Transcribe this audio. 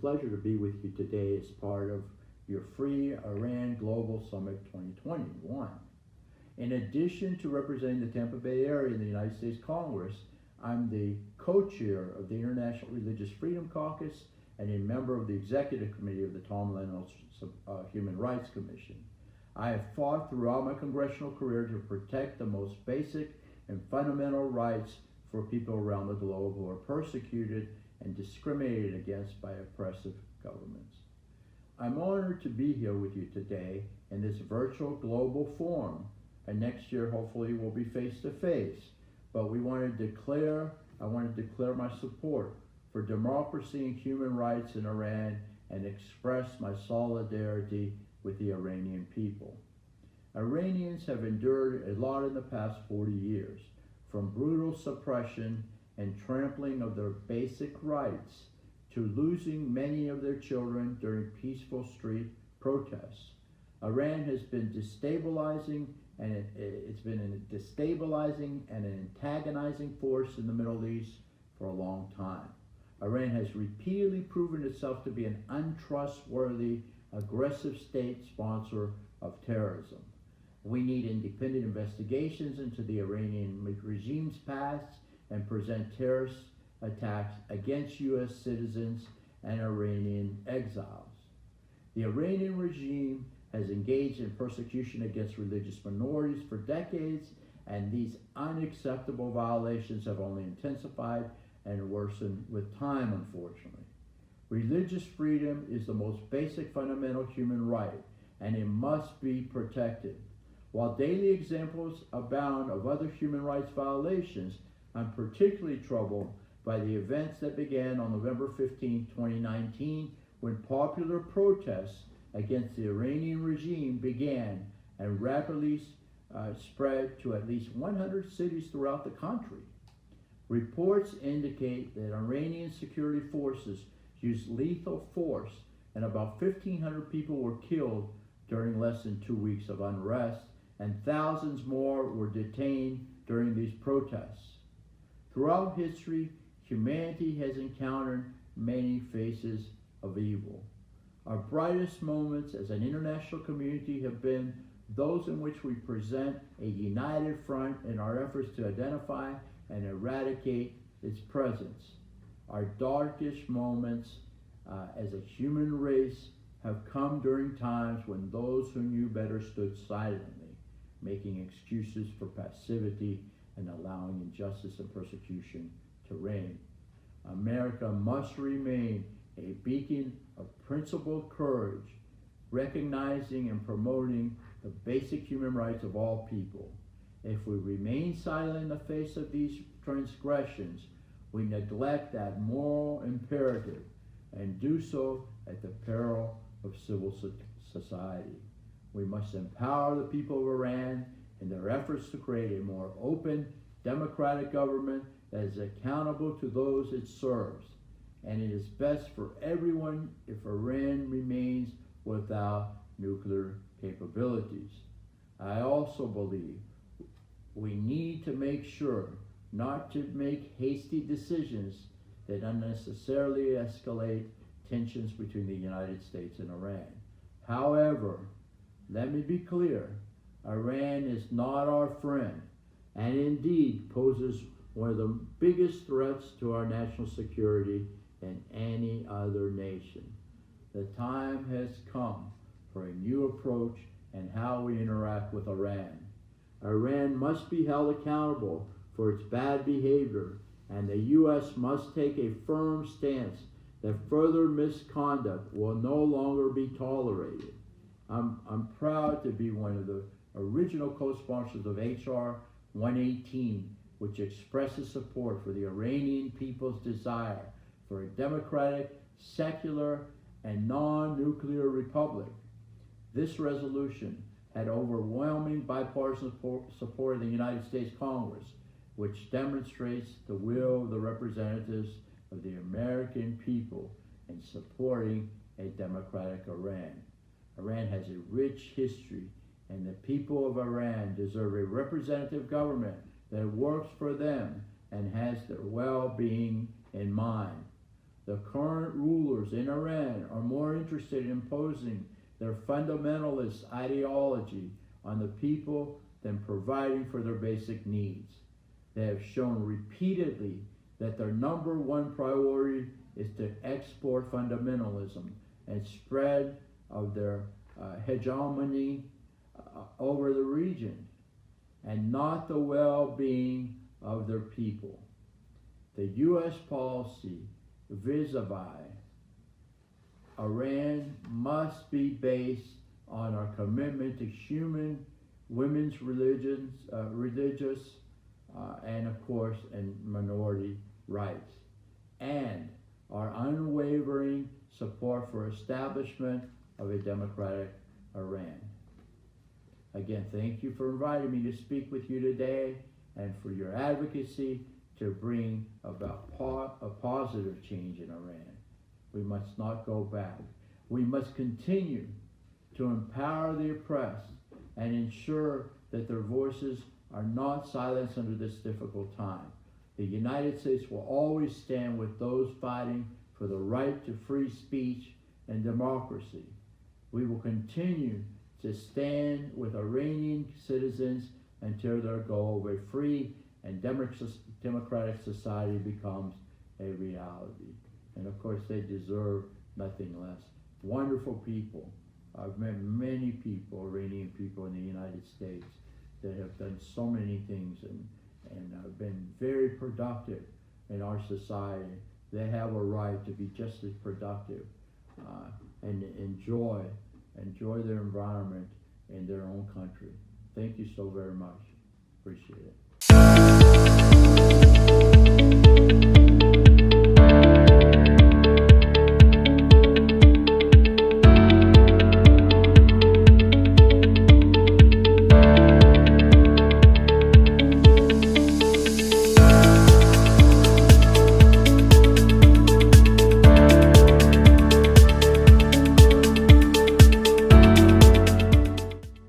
pleasure to be with you today as part of your Free Iran Global Summit 2021. In addition to representing the Tampa Bay area in the United States Congress, I'm the co-chair of the International Religious Freedom Caucus and a member of the Executive Committee of the Tom Reynolds Human Rights Commission. I have fought throughout my congressional career to protect the most basic and fundamental rights for people around the globe who are persecuted and discriminated against by oppressive governments. I'm honored to be here with you today in this virtual global forum, and next year hopefully we'll be face to face. But I want to declare my support for democracy and human rights in Iran and express my solidarity with the Iranian people. Iranians have endured a lot in the past 40 years, from brutal suppression and trampling of their basic rights to losing many of their children during peaceful street protests. Iran has been destabilizing, and it's been a destabilizing and an antagonizing force in the Middle East for a long time. Iran has repeatedly proven itself to be an untrustworthy, aggressive state sponsor of terrorism. We need independent investigations into the Iranian regime's past and present terrorist attacks against U.S. citizens and Iranian exiles. The Iranian regime has engaged in persecution against religious minorities for decades, and these unacceptable violations have only intensified and worsened with time, unfortunately. Religious freedom is the most basic fundamental human right, and it must be protected. While daily examples abound of other human rights violations, I'm particularly troubled by the events that began on November 15, 2019, when popular protests against the Iranian regime began and rapidly spread to at least 100 cities throughout the country. Reports indicate that Iranian security forces used lethal force, and about 1,500 people were killed during less than 2 weeks of unrest, and thousands more were detained during these protests. Throughout history, humanity has encountered many faces of evil. Our brightest moments as an international community have been those in which we present a united front in our efforts to identify and eradicate its presence. Our darkest moments as a human race have come during times when those who knew better stood silently, making excuses for passivity and allowing injustice and persecution to reign. America must remain a beacon of principled courage, recognizing and promoting the basic human rights of all people. If we remain silent in the face of these transgressions, we neglect that moral imperative and do so at the peril of civil society. We must empower the people of Iran in their efforts to create a more open, democratic government that is accountable to those it serves. And it is best for everyone if Iran remains without nuclear capabilities. I also believe we need to make sure not to make hasty decisions that unnecessarily escalate tensions between the United States and Iran. However, let me be clear, Iran is not our friend, and indeed poses one of the biggest threats to our national security than any other nation. The time has come for a new approach in how we interact with Iran. Iran must be held accountable for its bad behavior, and the U.S. must take a firm stance that further misconduct will no longer be tolerated. I'm proud to be one of the original co-sponsors of H.R. 118, which expresses support for the Iranian people's desire for a democratic, secular, and non-nuclear republic. This resolution had overwhelming bipartisan support in the United States Congress, which demonstrates the will of the representatives of the American people in supporting a democratic Iran. Iran has a rich history, and the people of Iran deserve a representative government that works for them and has their well-being in mind. The current rulers in Iran are more interested in imposing their fundamentalist ideology on the people than providing for their basic needs. They have shown repeatedly that their number one priority is to export fundamentalism and spread of their hegemony over the region, and not the well-being of their people. The U.S. policy vis-a-vis Iran must be based on our commitment to human, women's religious, and of course, and minority rights, and our unwavering support for establishment of a democratic Iran. Again, thank you for inviting me to speak with you today and for your advocacy to bring about a positive change in Iran. We must not go back. We must continue to empower the oppressed and ensure that their voices are not silenced under this difficult time. The United States will always stand with those fighting for the right to free speech and democracy. We will continue to stand with Iranian citizens until their goal of a free and democratic society becomes a reality. And of course, they deserve nothing less. Wonderful people. I've met many people, Iranian people in the United States, that have done so many things and have been very productive in our society. They have a right to be just as productive and enjoy their environment in their own country. Thank you so very much. Appreciate it.